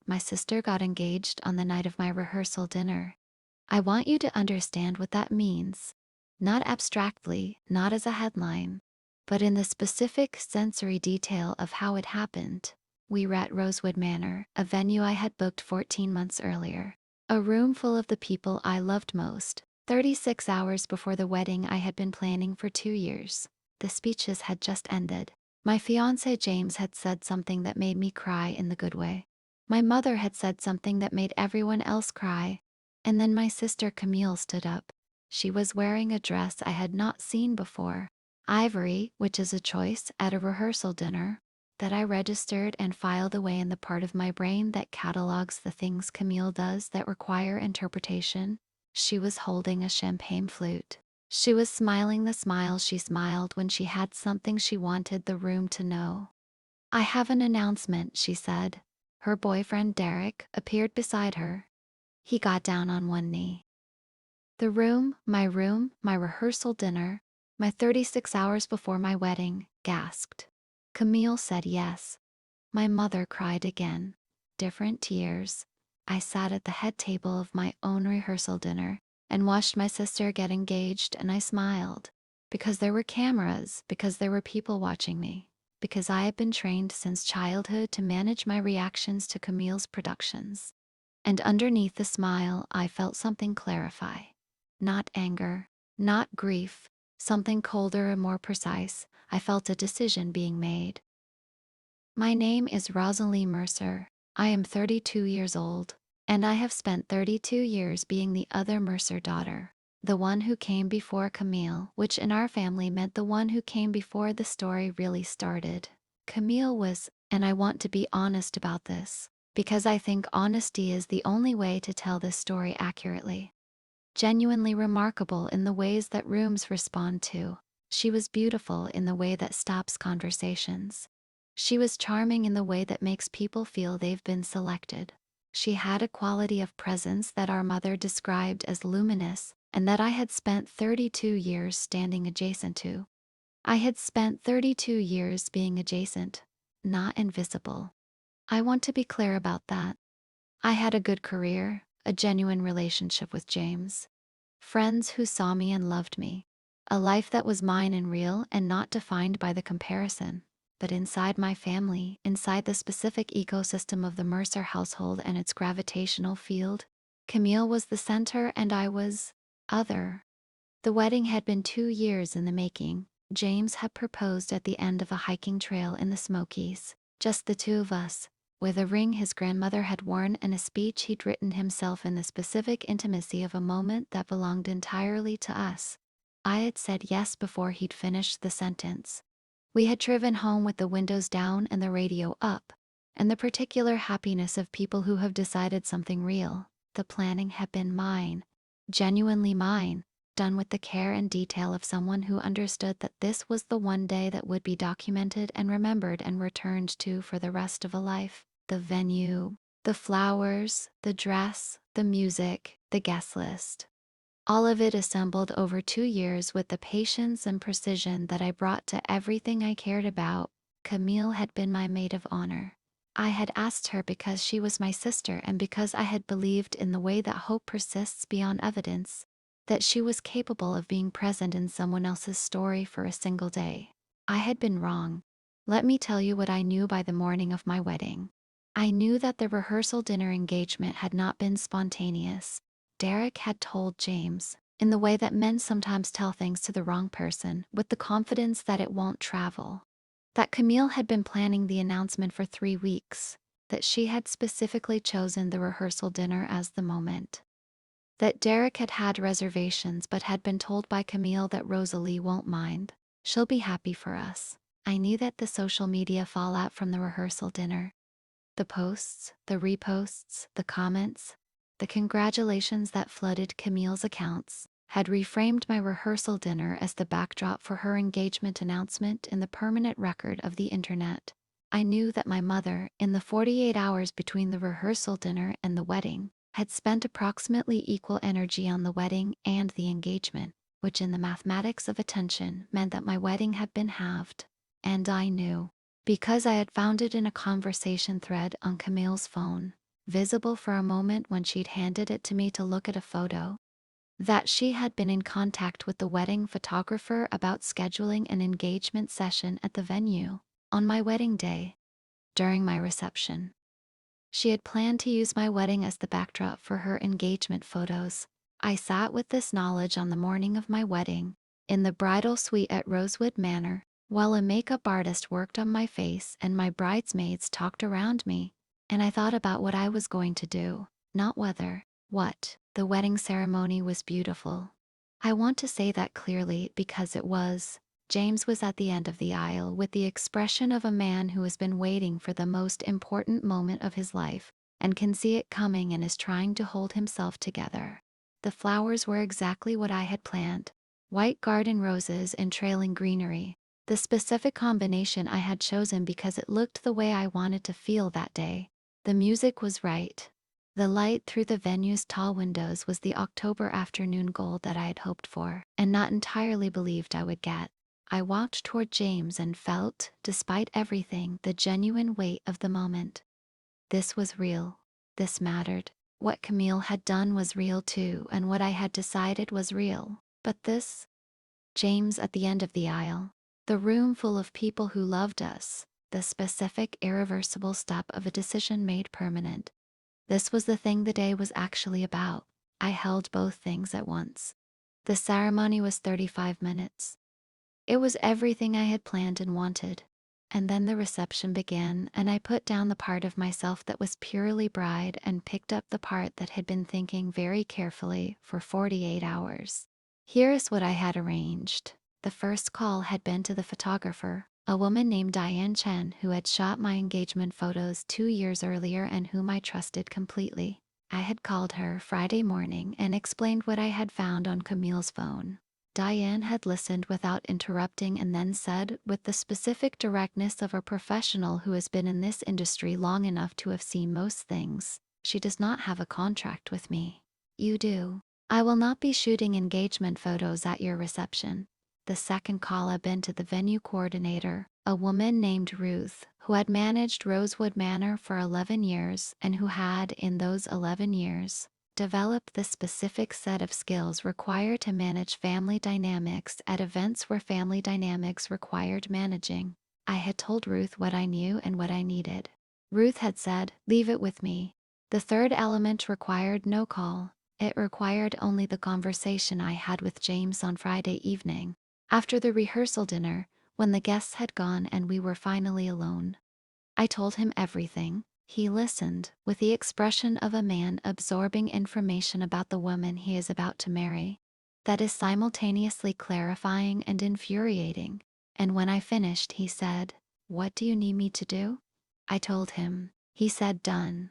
My sister got engaged on the night of my rehearsal dinner. I want you to understand what that means. Not abstractly, not as a headline, but in the specific sensory detail of how it happened. We were at Rosewood Manor, a venue I had booked 14 months earlier. A room full of the people I loved most. 36 hours before the wedding I had been planning for 2 years. The speeches had just ended. My fiancé James had said something that made me cry in the good way. My mother had said something that made everyone else cry. And then my sister Camille stood up. She was wearing a dress I had not seen before. Ivory, which is a choice at a rehearsal dinner, that I registered and filed away in the part of my brain that catalogs the things Camille does that require interpretation. She was holding a champagne flute. She was smiling the smile she smiled when she had something she wanted the room to know. "I have an announcement," she said. Her boyfriend Derek appeared beside her. He got down on one knee. The room, my rehearsal dinner, my 36 hours before my wedding, gasped. Camille said yes. My mother cried again. Different tears. I sat at the head table of my own rehearsal dinner and watched my sister get engaged, and I smiled. Because there were cameras, because there were people watching me, because I had been trained since childhood to manage my reactions to Camille's productions. And underneath the smile, I felt something clarify. Not anger, not grief, something colder and more precise. I felt a decision being made. My name is Rosalie Mercer. I am 32 years old, and I have spent 32 years being the other Mercer daughter, the one who came before Camille, which in our family meant the one who came before the story really started. Camille was, and I want to be honest about this, because I think honesty is the only way to tell this story accurately. Genuinely remarkable in the ways that rooms respond to. She was beautiful in the way that stops conversations. She was charming in the way that makes people feel they've been selected. She had a quality of presence that our mother described as luminous, and that I had spent 32 years standing adjacent to. I had spent 32 years being adjacent, not invisible. I want to be clear about that. I had a good career, a genuine relationship with James. Friends who saw me and loved me. A life that was mine and real and not defined by the comparison. But inside my family, inside the specific ecosystem of the Mercer household and its gravitational field, Camille was the center and I was other. The wedding had been 2 years in the making. James had proposed at the end of a hiking trail in the Smokies, just the two of us, with a ring his grandmother had worn and a speech he'd written himself in the specific intimacy of a moment that belonged entirely to us. I had said yes before he'd finished the sentence. We had driven home with the windows down and the radio up, and the particular happiness of people who have decided something real. The planning had been mine, genuinely mine, done with the care and detail of someone who understood that this was the one day that would be documented and remembered and returned to for the rest of a life. The venue, the flowers, the dress, the music, the guest list. All of it assembled over 2 years with the patience and precision that I brought to everything I cared about. Camille had been my maid of honor. I had asked her because she was my sister and because I had believed in the way that hope persists beyond evidence, that she was capable of being present in someone else's story for a single day. I had been wrong. Let me tell you what I knew by the morning of my wedding. I knew that the rehearsal dinner engagement had not been spontaneous. Derek had told James, in the way that men sometimes tell things to the wrong person, with the confidence that it won't travel. That Camille had been planning the announcement for 3 weeks, that she had specifically chosen the rehearsal dinner as the moment. That Derek had had reservations but had been told by Camille that Rosalie won't mind. She'll be happy for us. I knew that the social media fallout from the rehearsal dinner, the posts, the reposts, the comments, the congratulations that flooded Camille's accounts, had reframed my rehearsal dinner as the backdrop for her engagement announcement in the permanent record of the internet. I knew that my mother, in the 48 hours between the rehearsal dinner and the wedding, had spent approximately equal energy on the wedding and the engagement, which in the mathematics of attention meant that my wedding had been halved. And I knew, because I had found it in a conversation thread on Camille's phone, visible for a moment when she'd handed it to me to look at a photo. That she had been in contact with the wedding photographer about scheduling an engagement session at the venue on my wedding day, during my reception. She had planned to use my wedding as the backdrop for her engagement photos. I sat with this knowledge on the morning of my wedding, in the bridal suite at Rosewood Manor, while a makeup artist worked on my face and my bridesmaids talked around me, and I thought about what I was going to do, not whether. What? The wedding ceremony was beautiful. I want to say that clearly because it was. James was at the end of the aisle with the expression of a man who has been waiting for the most important moment of his life and can see it coming and is trying to hold himself together. The flowers were exactly what I had planned. White garden roses and trailing greenery. The specific combination I had chosen because it looked the way I wanted to feel that day. The music was right. The light through the venue's tall windows was the October afternoon gold that I had hoped for and not entirely believed I would get. I walked toward James and felt, despite everything, the genuine weight of the moment. This was real. This mattered. What Camille had done was real too, and what I had decided was real. But this? James at the end of the aisle. The room full of people who loved us. The specific, irreversible step of a decision made permanent. This was the thing the day was actually about. I held both things at once. The ceremony was 35 minutes. It was everything I had planned and wanted. And then the reception began, and I put down the part of myself that was purely bride and picked up the part that had been thinking very carefully for 48 hours. Here is what I had arranged. The first call had been to the photographer, a woman named Diane Chen who had shot my engagement photos 2 years earlier and whom I trusted completely. I had called her Friday morning and explained what I had found on Camille's phone. Diane had listened without interrupting and then said, with the specific directness of a professional who has been in this industry long enough to have seen most things, "She does not have a contract with me." "You do." "I will not be shooting engagement photos at your reception." The second call had been to the venue coordinator, a woman named Ruth, who had managed Rosewood Manor for 11 years and who had, in those 11 years, develop the specific set of skills required to manage family dynamics at events where family dynamics required managing. I had told Ruth what I knew and what I needed. Ruth had said, "Leave it with me." The third element required no call. It required only the conversation I had with James on Friday evening, after the rehearsal dinner, when the guests had gone and we were finally alone. I told him everything. He listened, with the expression of a man absorbing information about the woman he is about to marry. That is simultaneously clarifying and infuriating. And when I finished, he said, "What do you need me to do?" I told him. He said, "Done."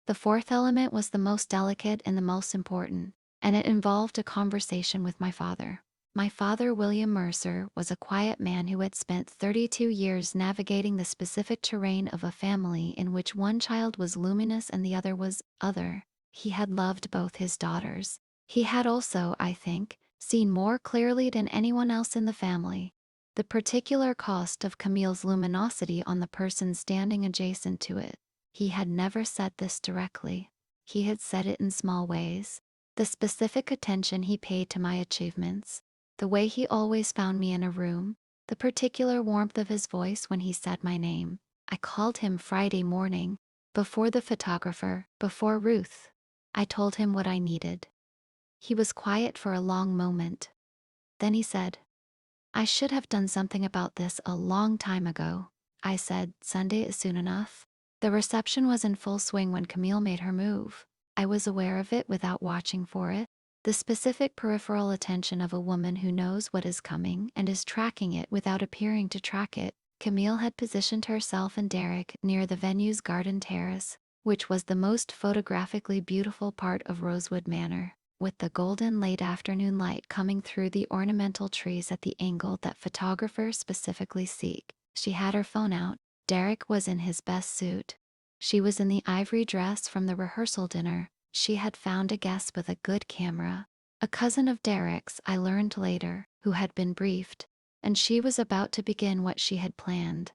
The fourth element was the most delicate and the most important, and it involved a conversation with my father. My father, William Mercer, was a quiet man who had spent 32 years navigating the specific terrain of a family in which one child was luminous and the other was other. He had loved both his daughters. He had also, I think, seen more clearly than anyone else in the family the particular cost of Camille's luminosity on the person standing adjacent to it. He had never said this directly. He had said it in small ways. The specific attention he paid to my achievements, the way he always found me in a room, the particular warmth of his voice when he said my name. I called him Friday morning, before the photographer, before Ruth. I told him what I needed. He was quiet for a long moment. Then he said, "I should have done something about this a long time ago." I said, "Sunday is soon enough." The reception was in full swing when Camille made her move. I was aware of it without watching for it. The specific peripheral attention of a woman who knows what is coming and is tracking it without appearing to track it. Camille had positioned herself and Derek near the venue's garden terrace, which was the most photographically beautiful part of Rosewood Manor, with the golden late afternoon light coming through the ornamental trees at the angle that photographers specifically seek. She had her phone out. Derek was in his best suit. She was in the ivory dress from the rehearsal dinner. She had found a guest with a good camera. A cousin of Derek's, I learned later, who had been briefed, and she was about to begin what she had planned.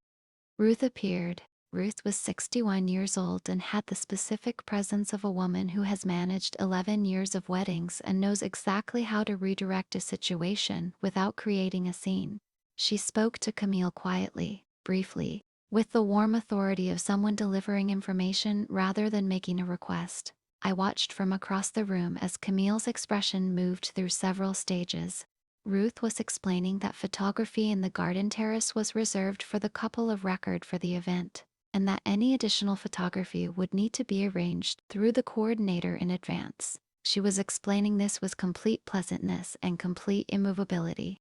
Ruth appeared. Ruth was 61 years old and had the specific presence of a woman who has managed 11 years of weddings and knows exactly how to redirect a situation without creating a scene. She spoke to Camille quietly, briefly, with the warm authority of someone delivering information rather than making a request. I watched from across the room as Camille's expression moved through several stages. Ruth was explaining that photography in the garden terrace was reserved for the couple of record for the event, and that any additional photography would need to be arranged through the coordinator in advance. She was explaining this with complete pleasantness and complete immovability.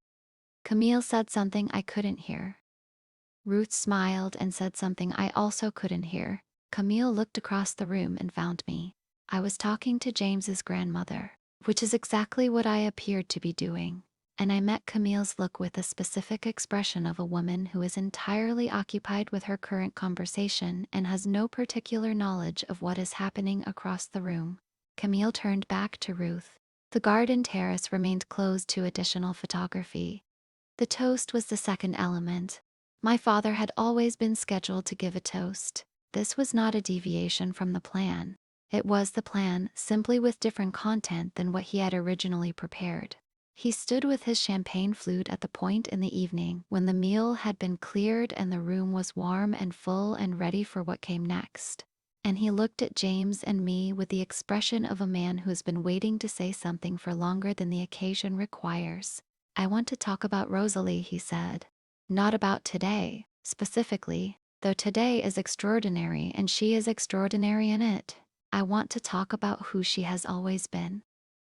Camille said something I couldn't hear. Ruth smiled and said something I also couldn't hear. Camille looked across the room and found me. I was talking to James's grandmother, which is exactly what I appeared to be doing. And I met Camille's look with a specific expression of a woman who is entirely occupied with her current conversation and has no particular knowledge of what is happening across the room. Camille turned back to Ruth. The garden terrace remained closed to additional photography. The toast was the second element. My father had always been scheduled to give a toast. This was not a deviation from the plan. It was the plan, simply with different content than what he had originally prepared. He stood with his champagne flute at the point in the evening when the meal had been cleared and the room was warm and full and ready for what came next. And he looked at James and me with the expression of a man who has been waiting to say something for longer than the occasion requires. I want to talk about Rosalie, he said. Not about today, specifically, though today is extraordinary and she is extraordinary in it. I want to talk about who she has always been.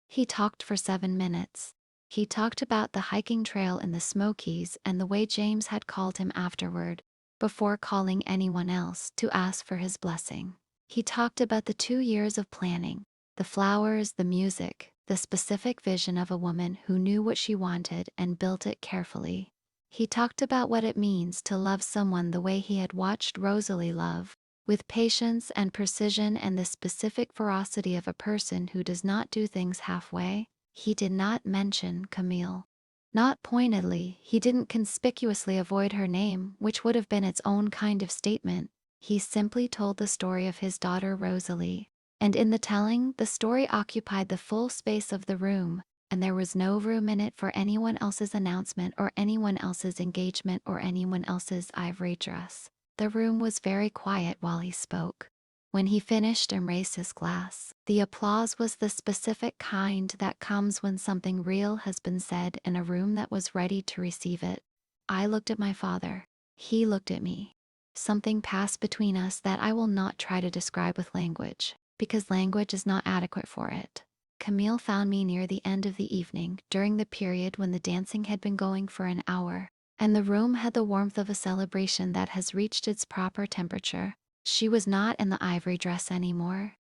He talked for 7 minutes. He talked about the hiking trail in the Smokies and the way James had called him afterward, before calling anyone else to ask for his blessing. He talked about the 2 years of planning, the flowers, the music, the specific vision of a woman who knew what she wanted and built it carefully. He talked about what it means to love someone the way he had watched Rosalie love, with patience and precision and the specific ferocity of a person who does not do things halfway. He did not mention Camille. Not pointedly, he didn't conspicuously avoid her name, which would have been its own kind of statement. He simply told the story of his daughter Rosalie. And in the telling, the story occupied the full space of the room, and there was no room in it for anyone else's announcement or anyone else's engagement or anyone else's ivory dress. The room was very quiet while he spoke. When he finished and raised his glass, the applause was the specific kind that comes when something real has been said in a room that was ready to receive it. I looked at my father. He looked at me. Something passed between us that I will not try to describe with language, because language is not adequate for it. Camille found me near the end of the evening, during the period when the dancing had been going for an hour, and the room had the warmth of a celebration that has reached its proper temperature. She was not in the ivory dress anymore.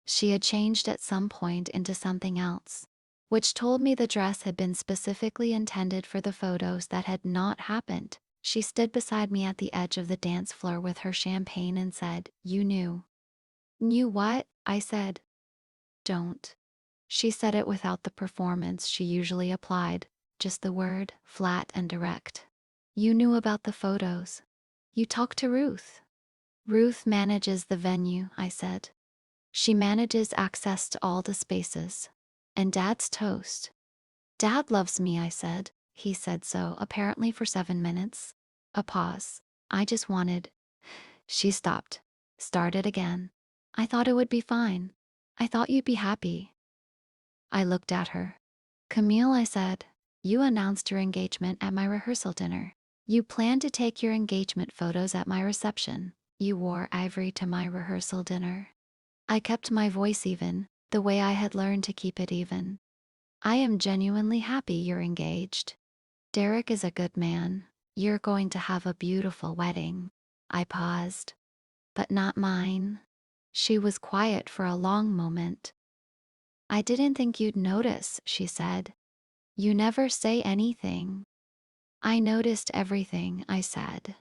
She had changed at some point into something else, which told me the dress had been specifically intended for the photos that had not happened. She stood beside me at the edge of the dance floor with her champagne and said, "You knew." "Knew what?" I said. "Don't." She said it without the performance she usually applied, just the word, flat and direct. "You knew about the photos. You talked to Ruth." "Ruth manages the venue," I said. "She manages access to all the spaces. And Dad's toast." "Dad loves me," I said. He said so, apparently for 7 minutes. A pause. I just wanted. She stopped. Started again. "I thought it would be fine. I thought you'd be happy." I looked at her. "Camille," I said, "you announced your engagement at my rehearsal dinner. You planned to take your engagement photos at my reception. You wore ivory to my rehearsal dinner." I kept my voice even, the way I had learned to keep it even. "I am genuinely happy you're engaged. Derek is a good man. You're going to have a beautiful wedding." I paused. "But not mine." She was quiet for a long moment. "I didn't think you'd notice," she said. "You never say anything." "I noticed everything," I said.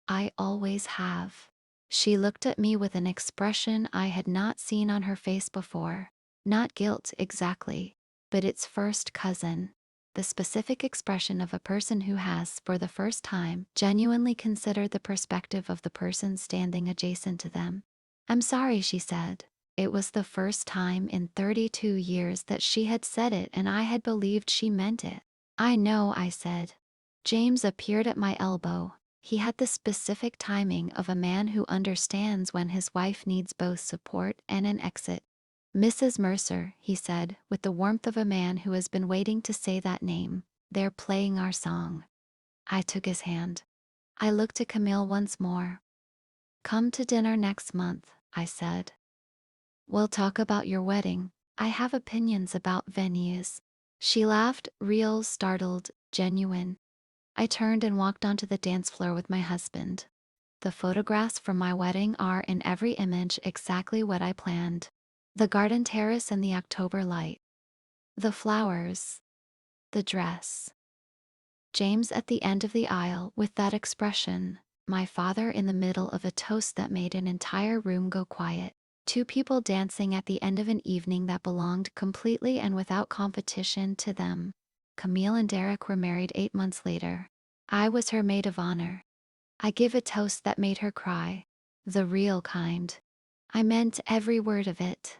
"I always have." She looked at me with an expression I had not seen on her face before. Not guilt exactly, but its first cousin. the specific expression of a person who has, for the first time, genuinely considered the perspective of the person standing adjacent to them. "I'm sorry," she said. It was the first time in 32 years that she had said it, and I had believed she meant it. "I know," I said. James appeared at my elbow. He had the specific timing of a man who understands when his wife needs both support and an exit. "Mrs. Mercer," he said, with the warmth of a man who has been waiting to say that name, "they're playing our song." I took his hand. I looked at Camille once more. "Come to dinner next month," I said. "We'll talk about your wedding. I have opinions about venues." She laughed, real, startled, genuine. I turned and walked onto the dance floor with my husband. The photographs from my wedding are in every image exactly what I planned. The garden terrace and the October light. The flowers. The dress. James at the end of the aisle with that expression. My father in the middle of a toast that made an entire room go quiet. Two people dancing at the end of an evening that belonged completely and without competition to them. Camille and Derek were married 8 months later. I was her maid of honor. I gave a toast that made her cry. The real kind. I meant every word of it.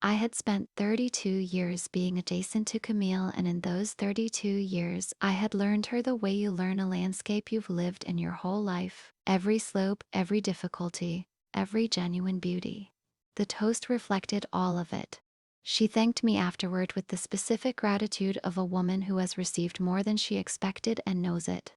I had spent 32 years being adjacent to Camille, and in those 32 years I had learned her the way you learn a landscape you've lived in your whole life. Every slope, every difficulty, every genuine beauty. The toast reflected all of it. She thanked me afterward with the specific gratitude of a woman who has received more than she expected and knows it.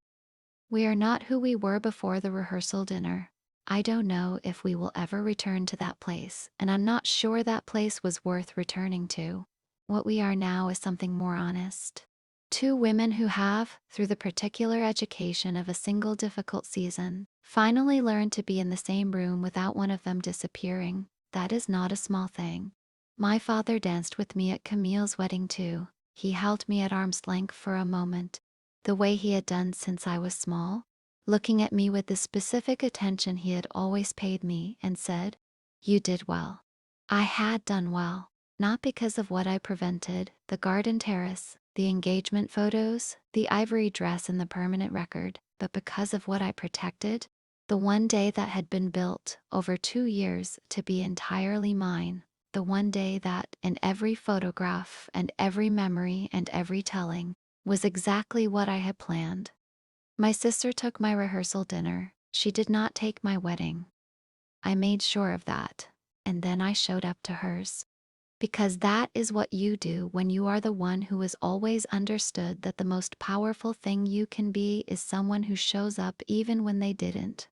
We are not who we were before the rehearsal dinner. I don't know if we will ever return to that place, and I'm not sure that place was worth returning to. What we are now is something more honest. Two women who have, through the particular education of a single difficult season, finally learned to be in the same room without one of them disappearing. That is not a small thing. My father danced with me at Camille's wedding too. He held me at arm's length for a moment, the way he had done since I was small, looking at me with the specific attention he had always paid me, and said, "You did well." I had done well, not because of what I prevented, the garden terrace, the engagement photos, the ivory dress and the permanent record, but because of what I protected, the one day that had been built over 2 years to be entirely mine, the one day that, in every photograph and every memory and every telling, was exactly what I had planned. My sister took my rehearsal dinner. She did not take my wedding. I made sure of that, and then I showed up to hers. Because that is what you do when you are the one who has always understood that the most powerful thing you can be is someone who shows up even when they didn't.